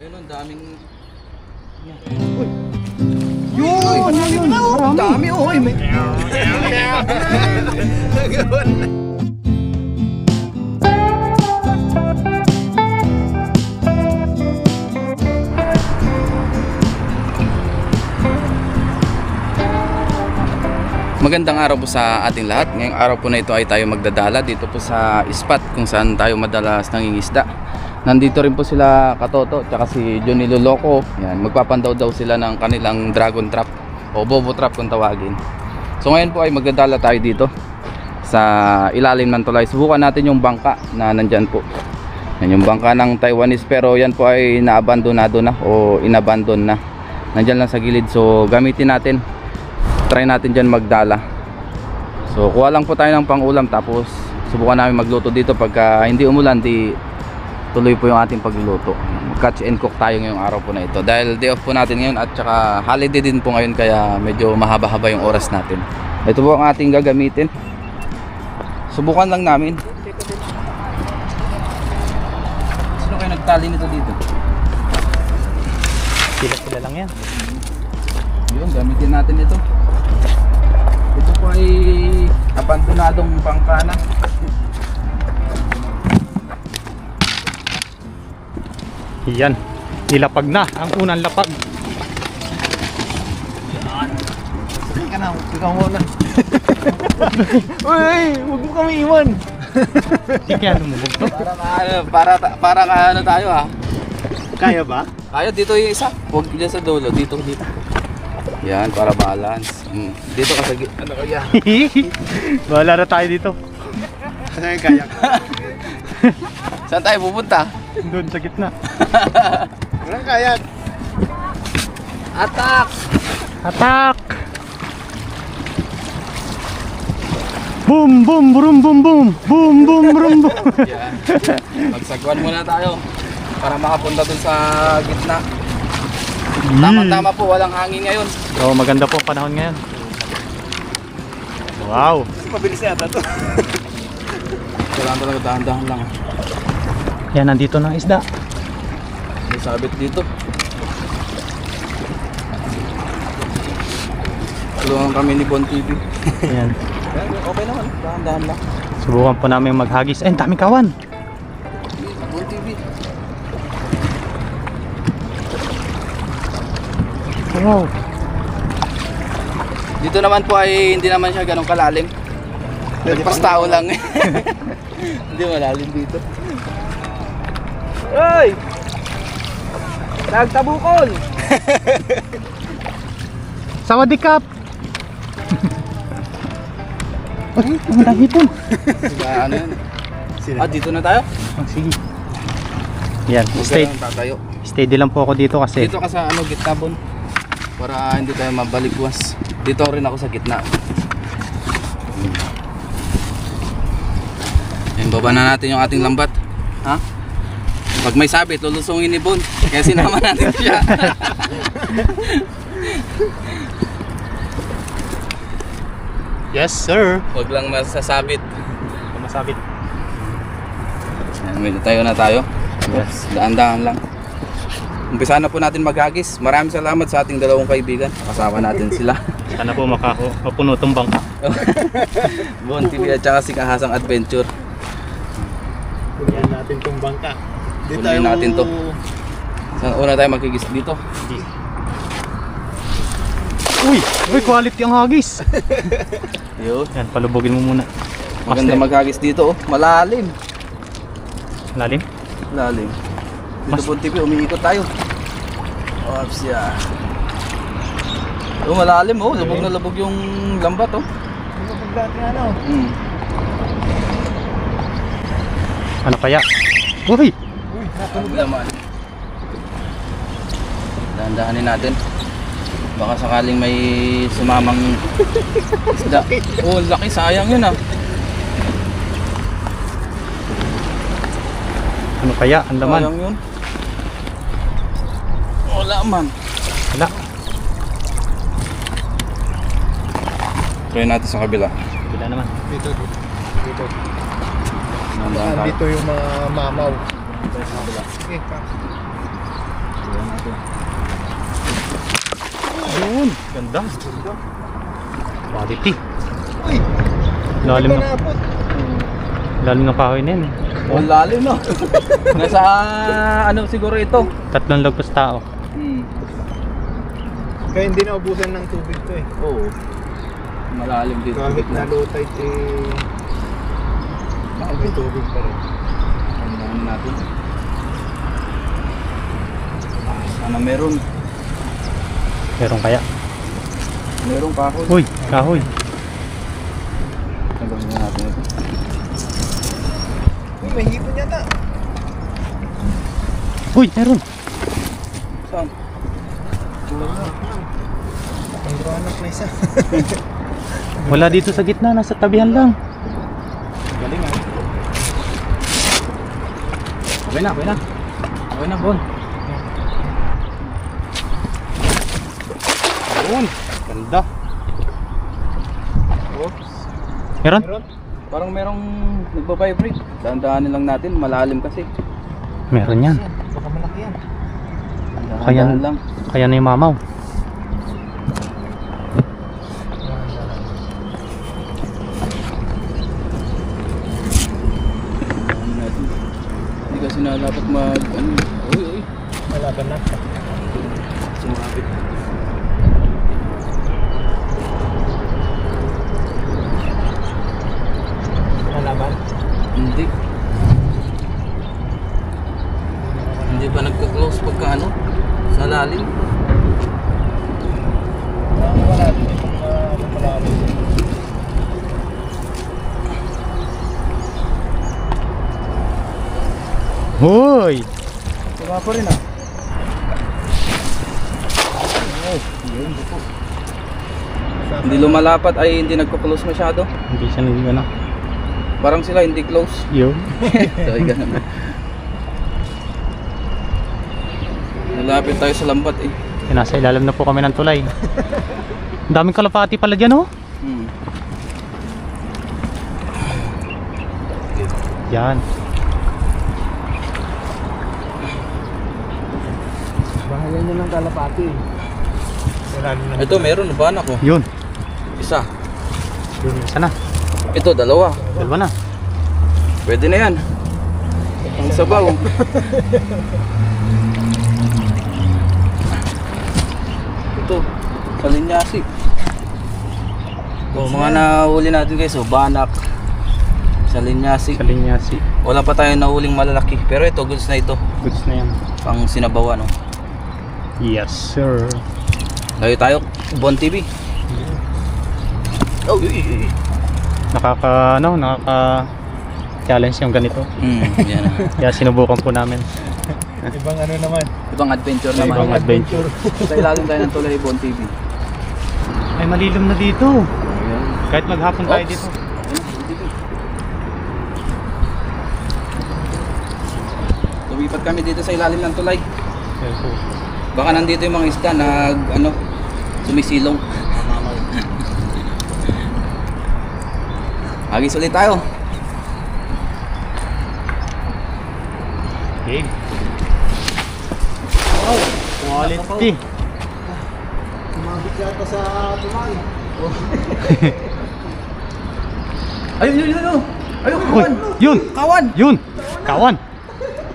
Ayun, ang daming... Uy! Yun! Ang dami, oh! May... Magandang araw po sa ating lahat. Ngayong araw po na ito ay tayo magdadala dito po sa spot kung saan tayo madalas nangingisda. Nandito rin po sila Katoto tsaka si Johnny Loloco. Yan, magpapandaw daw sila ng kanilang dragon trap o bobo trap kung tawagin. So ngayon po ay magdadala tayo dito sa ilalim ng tulay. Subukan natin yung bangka na nandyan po. Yan yung bangka ng Taiwanese, pero yan po ay naabandonado na o inabandon na. Nandyan lang sa gilid, so gamitin natin. Try natin dyan magdala. So kuha lang po tayo ng pangulam, tapos subukan namin magluto dito. Pagka hindi umulan, di tuloy po yung ating pagluluto. Catch and cook tayo ngayong araw po na ito, dahil day off po natin ngayon at saka holiday din po ngayon, kaya medyo mahaba-haba yung oras natin. Ito po ang ating gagamitin. Subukan lang namin. Sino kayo nagtali nito dito? Sila lang yan. Yun, gamitin natin ito. Ito po ay abandonadong bangka na. Yan. Nilapag na ang unang lapag. Sige ka na. Ikaw muna. Uy! Huwag mo kami iwan. Sige, ano mo bugto? Para ano tayo ha. Kaya ba? Kaya dito yung isa. Huwag dyan sa dulo. Dito. Yan, para balance. Dito ka sa ano kaya? Wala na tayo dito. Saan yung kayak? Saan tayo pupunta? Doon sa gitna. Walang kayak. Attack! Attack! Boom, boom, boom, boom, boom. Boom, boom, boom, boom. Yan. Magsagwan muna tayo para makapunta dun sa gitna. Tama-tama po, walang hangin ngayon. So maganda po ang panahon ngayon. Wow. Mabilis na yata ito. Kailangan talaga dahan-dahan lang. Yan, nandito na ang isda. May sabit dito. Tulungan kami ni Bon TV. Yan. Okay naman, dahan-dahan lang. Subukan po namin maghagis. Ay, ang daming kawan. Bon TV. Wow. Dito naman po ay hindi naman siya ganun kalalim. Nagpas tao lang. Hindi malalim dito. Hoy! Nagtabukol! Sawadikap! Ay, ang dami po. Ano yan? Dito na tayo? Oh, sige. Yan, Tatayo. steady lang po ako dito kasi Dito ka sa gitna, Bon. Para hindi tayo mabaligwas. Dito rin ako sa gitna. Yan, baba na natin yung ating lambat. Ha? Pag may sabit, lulusungin ni Bon. Kaya sinama natin siya. Yes, sir. Huwag lang masasabit. Masabit. Yan, medyo tayo na tayo. Yes. Daan-daan lang. Umpisa na po natin maghagis. Maraming salamat sa ating dalawang kaibigan. Kasama natin sila. Sana po mapuno itong bangka. Bon TV at saka si Kahasang Adventure. Punuan natin itong bangka. Punuin natin to. Saan una tayo maghigis dito? Uy! Uy, quality ang hagis. Yun. Yan, palubogin mo muna. Maganda maghagis dito, oh. Malalim. Lalim? Lalim. Dito po TV, umiikot tayo. Ops, yeah. Oh, malalim, oh. Lubog na lubog yung lambat, oh. Lubog dati ano? Ano kaya? Uy! Uy, Ang laman. Dahan-dahanin natin. Baka sakaling may sumamang isda. Oh, laki. Sayang yun, ah. Ano kaya? Ang laman? Sayang yun. Wala man. Wala. Try natin sa kabila. Wala naman. Dito. Dahan-dahan tayo. Dito yung mga mamaw. Try sa kabila. Sige, Yun. Ganda. Quality. Lalim ng lalim ng kahoy na yan. Ang lalim no. Nasa ano siguro ito. 3 lagpas tao. Kaya hindi na ubusan ng tubig to eh. Oo. Malalim dito. Kahit na low tide eh, may tubig pa rin. Tandaan natin. Sana meron. Meron kaya? Meron kahoy. Uy, kahoy. Tanggalin na natin ito. Uy, may hipon yata. Uy, meron. Saan? Ang anak na isa. Wala dito sa gitna, nasa tabihan lang. Galing ah. Okay na, okay na. Okay na, Bon. Yun. Ganda. Oops. Meron? Meron? Parang merong nagpa-vibrate. Dahan-dahanin lang natin, malalim kasi. Meron yan. Baka malaki yan. Dahan-dahan lang. Kaya na yung mamaw. Dahan natin. Hindi kasi na dapat ano. Uy, uy. Malaban na. Sumabit. Malaban? Hindi. Hindi ba nagka-close pagka ano? Sa lalim? Wala din itong malaban. Hoy! Diba pa rin ah. Hindi lumalapat ay hindi nagko-close masyado. Hindi siya naging ano. Parang sila hindi close. Yun. So, ganun. Nalapit tayo sa lambat eh. Nasa ilalim na po kami ng tulay. Ang daming kalapati pala dyan oh. Hmm. Yan. Bahayan nyo ng kalapati. Wala na. Ito meron, ba anak ko? Yun. Isa. Sana. Ito, dalawa. Dalawa na. Pwede na yan. Ang sabaw. Ito, salinyasi. O, mga nahuli natin guys, so banak, salinyasi. Kalinyasi. Wala pa tayong nahuling malalaki, pero ito, goods na ito. Goods na yan. Pang sinabawan, no? Yes sir. Tayo tayo, Bon TV. Oh, Nakaka challenge yung ganito. Yan. Kaya sinubukan po namin. Ibang ano naman. Ibang adventure naman. Ibang adventure. Sa ilalim tayo ng tulay, Bon TV. Ay malilim na dito. Ayan. Kahit maghapon tayo Oops. dito. Lumipat kami dito sa ilalim ng tulay. Baka nandito yung mga isda na sumisilong. Agis ulit tayo. Okay. Wow, quality. Umabit yata sa tumay. Ayun, yun, yun, yun. Ayun, Uy, kawan. yun. Kawan. Yun. Kawan.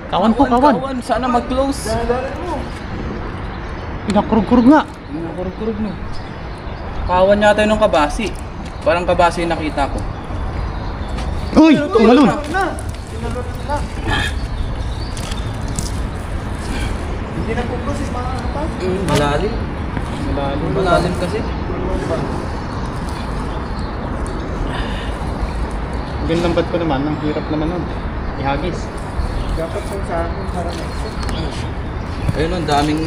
Kawan po, kawan. Kawan, sana mag-close. Pinakurug-kurug nga. Kurug-kurug no. Kawan yata yun ng kabasi. Parang kabasi yung nakita ko. Uy, tumalon. Hindi na puprosis mga kapas. Malalim. Malalim kasi. Gandang bad ko naman. Ang hirap naman nun. Ihagis. Dapat kung sa akin para next. Ayun, ang daming...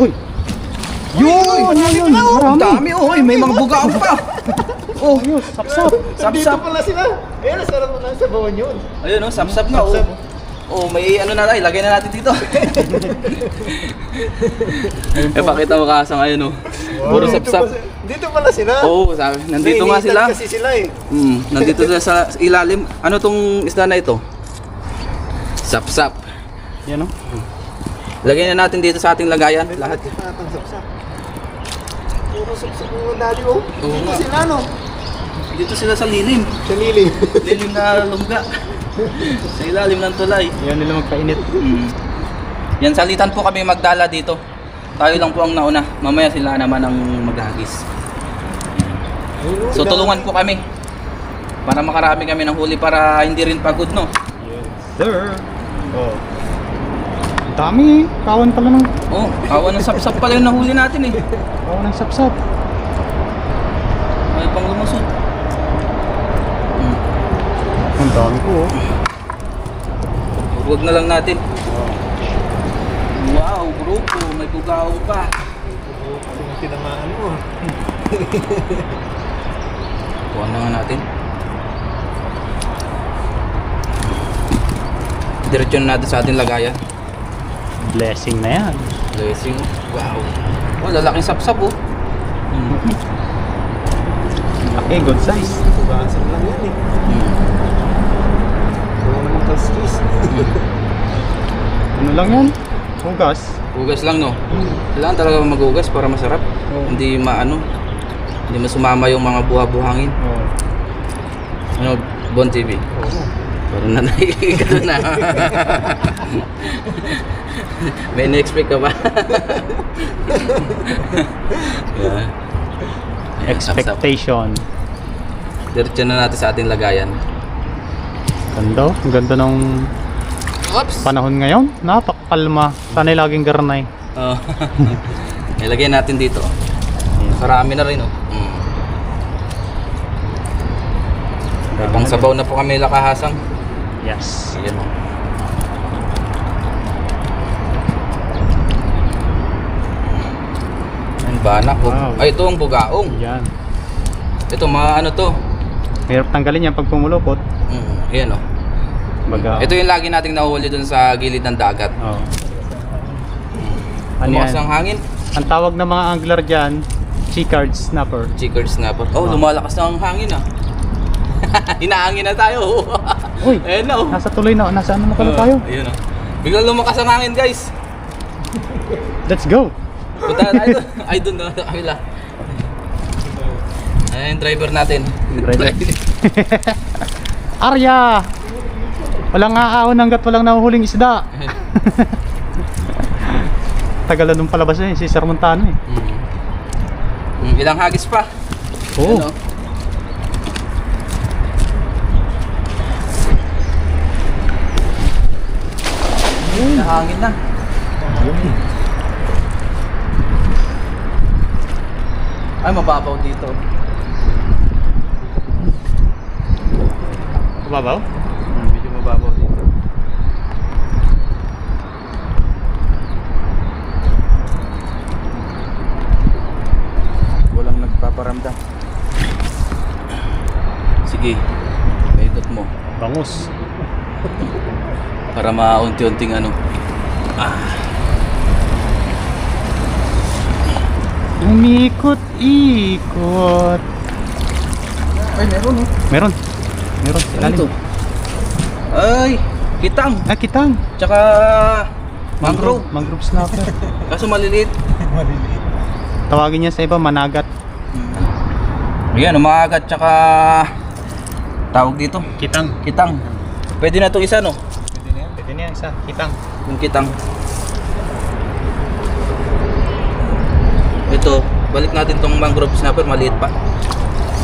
Uy! Yun! Yun! Ang Marami! dami, oh. May mga bugaong pa. Oh, Ayos! Sapsap! Dito sap-sap. pala sila. Ayun, nasarap mo na sa bawan yun. Ayun, oh, sap-sap na. Sap-sap. Oh, may ano na tayo. Lagay na natin dito. Pakita mo kasang ayun, oh. Puro sap-sap. Dito pala sila. Oo, sabi. Nandito nga sila. Kasi sila eh. Nandito sila sa ilalim. Ano tong isda na ito? Sap-sap. Yan o. Lagay na natin dito sa ating lagayan. Lahat. Natang sapsap. Puro sapsap yung dali oh. Oo nga. Sila no? Dito sila sa lilim. Sa lilim. Lilim na lungga. Sa ilalim ng tulay. Yan nila magpainit. Yan, salitan po kami magdala dito. Tayo lang po ang nauna. Mamaya sila naman ang maghagis. So tulungan po kami. Para makarami kami ng huli para hindi rin pagod, no? Yes, sir. Oh. Ang dami. Kawan pala ng... Oh, kawan ng sapsap pala yung nahuli natin eh. Kawan ng sapsap. May pang lumusot. Ang dami po oh. Huwag na lang natin. Wow, grupo. May bugaw pa. Kasi yung tinamaan mo. Kuha na nga natin. Diretso na natin sa ating lagayan. Blessing na yan. Blessing. Wow. Oh, lalaking sapsap oh. Okay, good size. Tugasan lang yan eh. Huwag naman kaskis. Ano lang yan? Hugas. Hugas lang, no? Kailangan talaga maghugas para masarap. Oo. Hindi hindi masumama yung mga buha-buhangin. Oh. Ano, Bon TV? Oo. Parang nanay na. May na-expect ka ba? Yeah. Ayan, sapsap. Expectation. Diretso na natin sa ating lagayan. Ganda. Ang ganda ng Oops! panahon ngayon. Napakakalma. Sana'y laging garanay. Oh. Ilagay natin dito. Karami na rin, oh. May pang sabaw na po kami lakahasang. Yes. Ayan, oh. Ayan, banak, oh. Wow. Ay, ito ang bugaong. Yan. Ito, mga ano to. Mahirap tanggalin yan pag pumulupot. Ayan, oh. Baga. Ito yung lagi nating nahuhuli dun sa gilid ng dagat. Oh. Ano Lumakas yan? ang hangin. Ang tawag ng mga angler dyan, chicard snapper. Chicard snapper. Oh, lumalakas na ang hangin, ah. Hinahangin na tayo. Uy, Ayan na, oh. nasa tuloy na. Nasa ano na pala tayo? Ayun, oh. Biglang lumakas ang hangin, guys. Let's go! Punta na tayo. Ay, dun na. Sa kabila. Ayan yung driver natin. Driver. Arya! Walang aahon hanggat walang nahuhuling isda. Tagalan nung palabas na si Sir Montano eh. Ilang hagis pa. Oo. Ayan, oh. Nahangin na. Ay, mababaw dito. Mababaw? Medyo mababaw dito. Walang nagpaparamdam. Sige, paikot mo. Bangus. Para maunti-unting ano. Umikot-ikot. Ay, meron, oh. Meron. Meron. Ano to? Ay, kitang. Ah, kitang. Tsaka mangrove. Mangrove snapper. Kaso maliliit. Maliliit. Tawagin niya sa iba, managat. Ayan, umagat tsaka tawag dito. Kitang. Kitang. Pwede na itong isa, no? Pwede na yan. Pwede niya isa. Kitang. Yung kitang. Ito, balik natin tong mangrove snapper, maliit pa.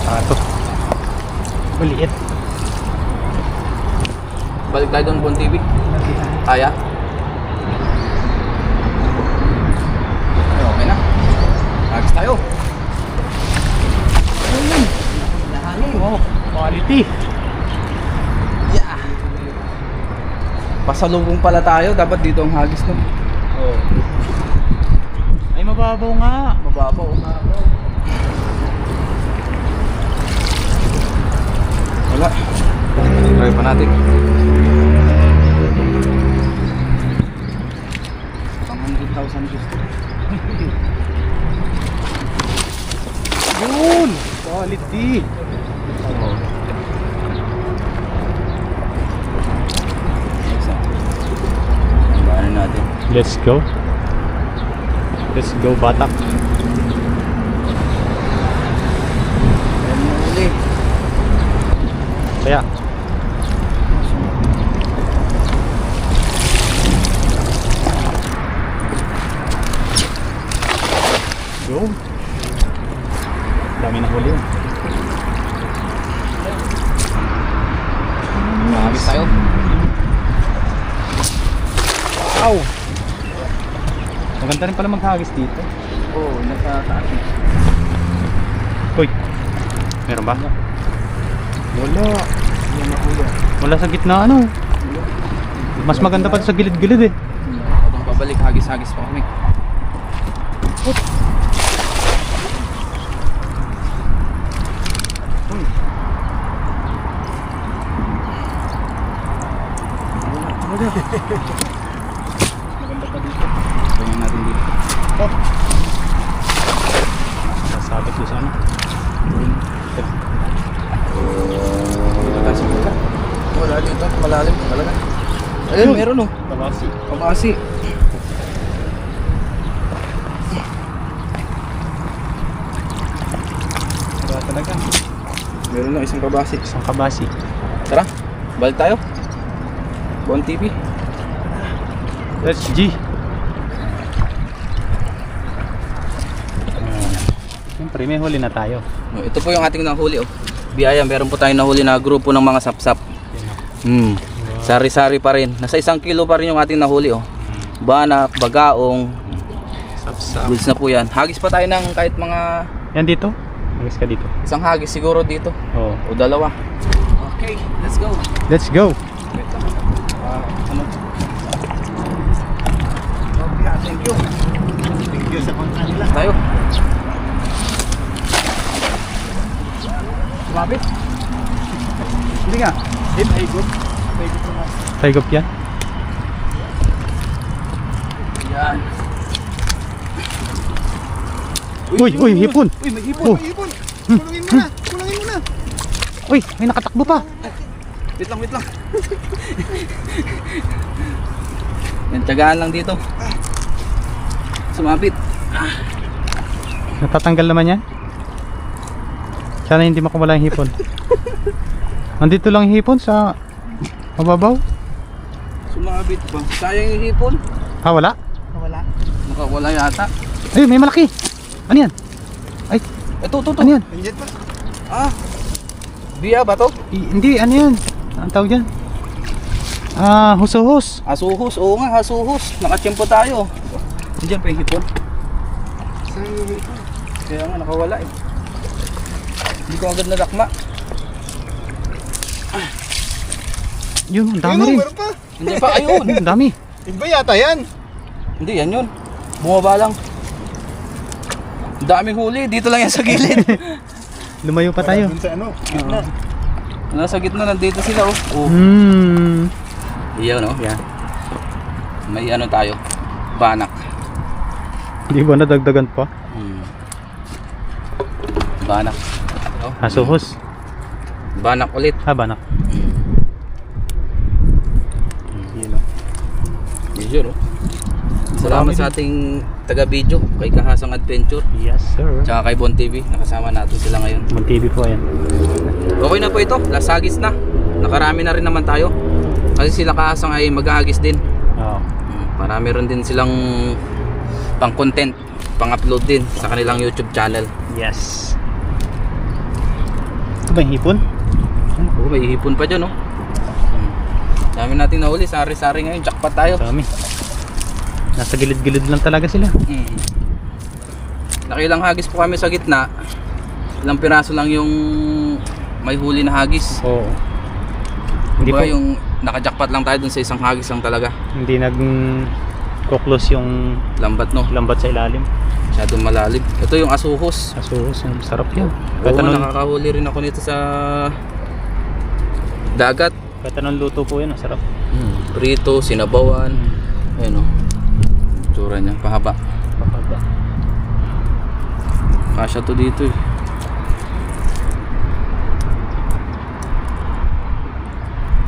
Ah, ito. Maliit. Balik tayo doon, Bon TV. Kaya? Okay na. Agis tayo. Wow, quality. Yeah. Pasalubong pala tayo, dapat dito ang hagis nun. Oh. Ay, mababaw nga. Mababaw. Wala. Try pa natin. Pang 100,000 gusto. Yun! Quality. Ang natin. Let's go. Let's go, Batak. Ayan yung huli. Kaya. Go. Dami na huli. Nakagis tayo. Wow! Maganda rin pala maghagis dito. Oo, nasa taas. Uy! Meron ba? Wala. Yan na kuya. Wala sa gitna ano. Mas maganda pa sa gilid-gilid eh. Habang babalik, hagis-hagis pa kami. Maganda pa dito. Ganyan natin dito. Sasabit doon sa ano. Dito tayo sa buka. Wala dito, malalim talaga. Ayun, meron oh. Tabasi. Pabasi. Wala talaga. Meron na isang pabasi. Isang kabasi. Tara, balik tayo. Bon TV. Let's G. Siyempre may huli na tayo. Oh, ito po yung ating nahuli oh. Biyaya, meron po tayong nahuli na grupo ng mga sapsap. Sari-sari pa rin. Nasa 1 kilo pa rin yung ating nahuli oh. Banak, bagaong. Sapsap. Goods na po yan. Hagis pa tayo ng kahit mga Yan dito. Hagis ka dito. isang hagis siguro dito. Oo. O dalawa. Okay, let's go. Let's go. Wait lang. Ano? Okay, thank you. Thank you sa kontra nila. Tayo. Sumabit. Hindi nga. Hip, ay good. Pwede ko na. Taigop yan. Yan. Uy, uy, hipon. Uy, may hipon. Oh. May ipon. Kulungin mo na. Kulungin mo na. Uy, may nakatakbo pa. Wait lang, wait lang. Yan, tiyagaan lang dito. Sumabit. Natatanggal naman yan. Sana hindi makawala yung hipon. Nandito lang yung hipon sa mababaw. Sumabit ba? Sayang yung hipon. Ah, wala? Wala. Nakawala yata. Ay, may malaki. Ano yan? Ay, Ito. ano yan? Nandiyan pa. Ah. Biya ba to? Hindi, ano yan? Ang tawag dyan? Ah, husuhos. Hasuhos. Oo nga, hasuhos. Nakachempo tayo. Diyan pa yung hipon. Saan yung ipon? Kaya nga nakawala eh. Hindi ko agad nadakma. Yun, ang dami Ayun, rin. meron pa. Hindi pa, ayun. Ang dami. Iba yata yan. Hindi, yan yun. Bumaba lang. Daming huli. Dito lang yan sa gilid. Lumayo pa tayo. Dun sa ano. Gitna. Nasa gitna, nandito sila oh. Oh. Iyaw no? Yan. May ano tayo. Banak. Hindi ba nadagdagan pa? Banak. Oh. Hasuhos. Banak ulit. Banak. Yun o. Video no? Salamat sa ating taga-video kay Kahasang Adventure. Yes, sir. Tsaka kay Bon TV. Nakasama natin sila ngayon. Mon TV po yan. Okay na po ito. Lasagis na. Nakarami na rin naman tayo. Kasi sila Kahasang ay mag-ahagis din. Oo. Marami rin din silang pang content, pang upload din sa kanilang YouTube channel. Yes. Ito ba yung hipon? Oh, may hipon pa dyan, no? Dami nating nahuli, sari-sari ngayon, jackpot tayo. Dami. Nasa gilid-gilid lang talaga sila. Nakilang hagis po kami sa gitna. Ilang piraso lang yung may huli na hagis. Oo. Hindi Diba po, yung naka-jackpot lang tayo dun sa isang hagis lang talaga. hindi nag-close yung Lambat, no? lambat sa ilalim. Masyadong malalim. Ito yung asuhos. Hasuhos, yung sarap yan. Oo, Kahit anong, nakakahuli rin ako nito sa dagat. kahit anong luto po yan, ang sarap. Prito, sinabawan. Ayun, no? Tsura niya, pahaba. Papaba. Kasya to dito eh.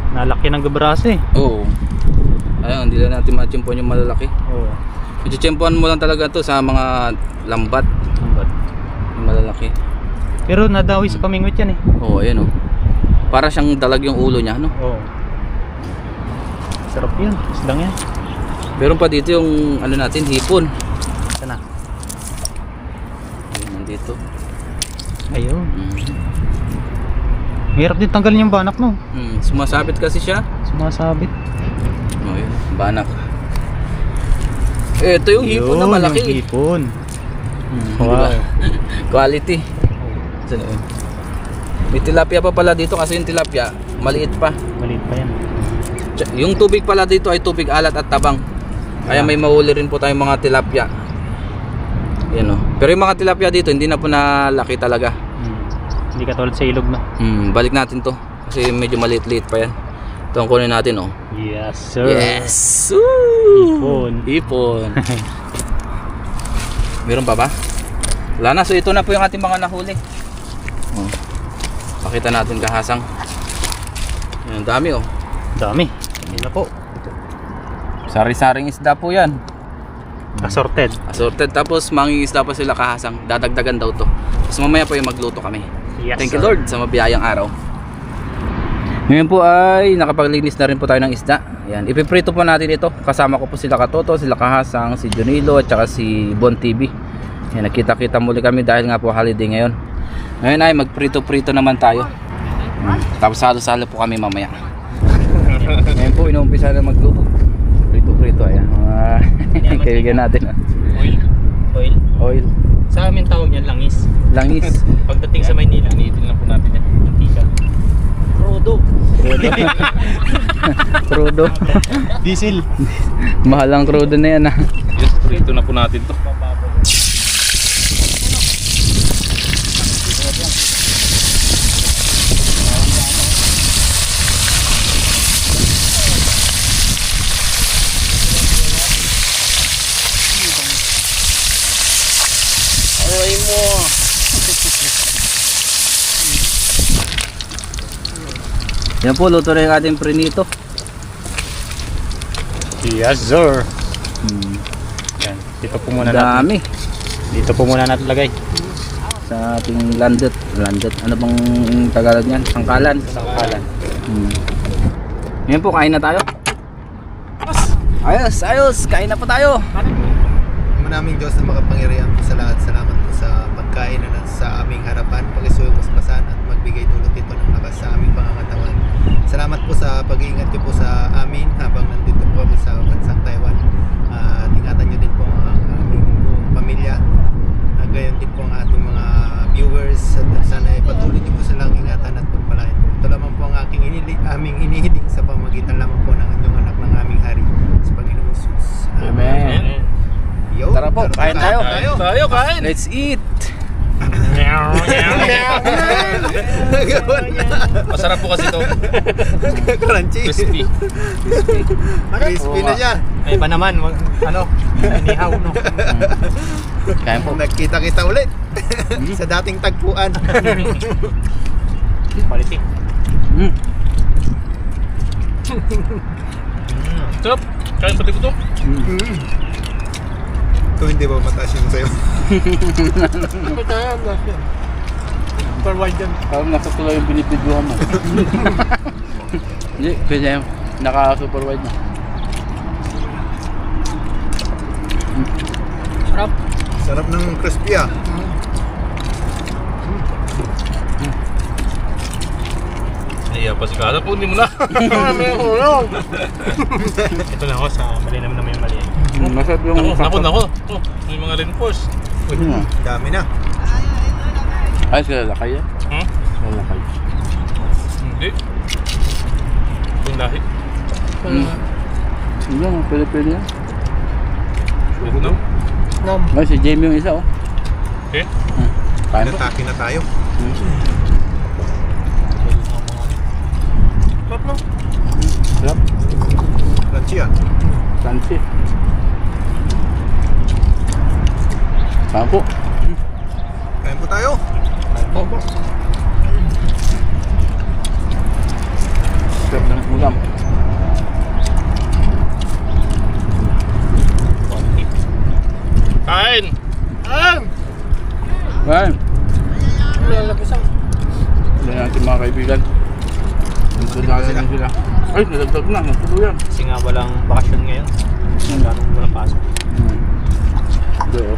Nalaki ng gabrasa eh. Oo. Ayun, hindi lang natin matsimpuan yung malalaki. Oo. Itsimpuan mo lang talaga to sa mga lambat. Yung malalaki. Pero nadawi sa pamingwit yan eh. Oo, ayan oh. Para siyang dalag yung ulo niya, no? Oo. Sarap yun. Isdang yan. Meron pa dito yung ano natin, hipon. Sana. Ayun, nandito. Ayun. Mm. Hirap din tanggalin yung banak no. Sumasabit kasi siya. Sumasabit. Oh, yun. Banak. Ito yung hipon na Yun, malaki. yung hipon. Wow. Wow. Quality. Saan yun? May tilapia pa pala dito kasi yung tilapia maliit pa. Maliit pa yan. Yung tubig pala dito ay tubig alat at tabang. Kaya may mahuli rin po tayong mga tilapia. Yan oh. Pero yung mga tilapia dito hindi na po nalaki talaga. Hindi katulad sa ilog no. Balik natin to kasi medyo maliit-liit pa yan. Ito ang kunin natin oh. Yes sir. Yes! Hipon. Hipon. Meron pa ba? Wala na. So ito na po yung ating mga nahuli. Oh. Pakita natin kahasang. Yan, dami oh. Dami. Hindi na po. Sari-saring isda po yan. Assorted. Assorted. Tapos mangingisda pa sila kahasang. Dadagdagan daw to. Tapos mamaya po yung magluto kami. Yes, Thank you sir. Lord sa mabiyayang araw. Ngayon po ay nakapaglinis na rin po tayo ng isda. Ayan, ipiprito po natin ito. Kasama ko po sila Katoto, sila Kahasang, si Junilo at saka si Bon TV. Ayan, nakita-kita muli kami dahil nga po holiday ngayon. Ngayon ay magprito-prito naman tayo. Tapos halo-halo po kami mamaya. Ngayon po inuumpisa na magluto. Prito-prito ayan. Mga kaibigan natin. Oil. Oil. Sa amin tawag niyan langis. Langis. Pagdating sa Maynila, iniitin lang po natin yan. Mantika. Crudo. Crudo. Diesel. Mahal ang crudo na yan. Yes, prito na po natin to. Aray mo. Yan po, luto na yung ating prinito. Yes sir. Yan. Dito po muna natin. Dami. Dito po muna natin lagay. Sa ating landet. Landet. Ano bang Tagalog niyan? Sangkalan. Sangkalan. Ngayon po, kain na tayo. Ayos, ayos. Kain na po tayo. Manaming Diyos na makapangyarihan po sa lahat. Salamat po sa pagkain na sa aming harapan. Pag-isuyo mo sa basan at magbigay dulot ito ng lakas sa aming pangangatawan. Salamat po sa pag-iingat niyo po sa amin habang nandito po kami sa bansang Taiwan. At ingatan niyo din po ang aming buong pamilya. Gayon din po ang ating mga viewers. At sana ay patuloy niyo po silang ingatan at pagpalain po. Ito lamang po ang aming inihiling sa pamagitan lamang po ng inyong anak ng aming hari sa Panginoong Jesus. Amen. Yo, Tara po, kain tayo. Tayo, kain. Let's eat. Masarap po kasi to. Crunchy. Crispy. Crispy na siya. Ay ba naman, ano, inihaw no. Kain po. Nagkita-kita ulit sa dating tagpuan. Quality. Sarap. Kain pati ko to. Ito hindi ba mataas yung sayo? Per wide yan. Parang nasa tuloy yung binibidyohan mo. Hindi, kaya naka-super wide na. Sarap. Sarap ng crispy ah. Iya pa si Kala, kunin mo na. May hulog. Ito lang ako sa malinam na may mali. Masarap yung Nako. Oh, may mga reinforce. Dami na. Ay, sila lakay yan. Hmm? Sila lakay. Hindi. Yung lahi. Hindi lang, pwede yan. Pwede na. Ay, si Jamie yung isa oh. Okay. Kain po. Natake na tayo. Sarap no? Sarap. Crunchy ah. Sansi. Kain po. Kain po tayo. Opo. Sarap na ulam. Kain! Kain! Yan natin mga kaibigan. Nagdadala na sila. Ay, nadagdag na. Natuluyan. Kasi nga walang bakasyon ngayon. Walang pasok. Hindi oh.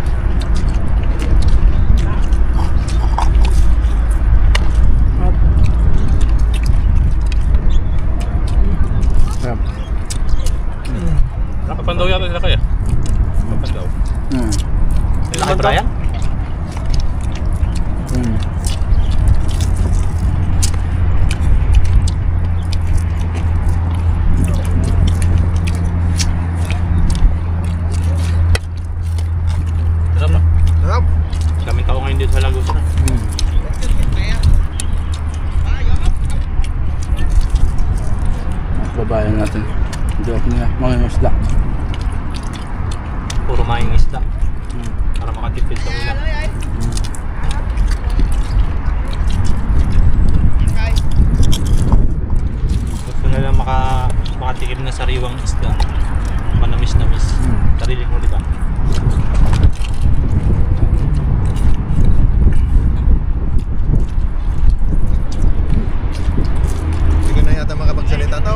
Sarap. Nakapandaw yata sila kaya. Nakapandaw. Laki Brian? Sarap ah. Sarap. Kaming tao ngayon dito sa Lagos na. Babayan natin. Joke nila. Mga isda. Puro maing isda. Para makatipid sa ulam. Gusto na lang makatikim na sariwang isda. Manamis-namis. Sarili mo, di ba? Hindi ko na yata makapagsalita to.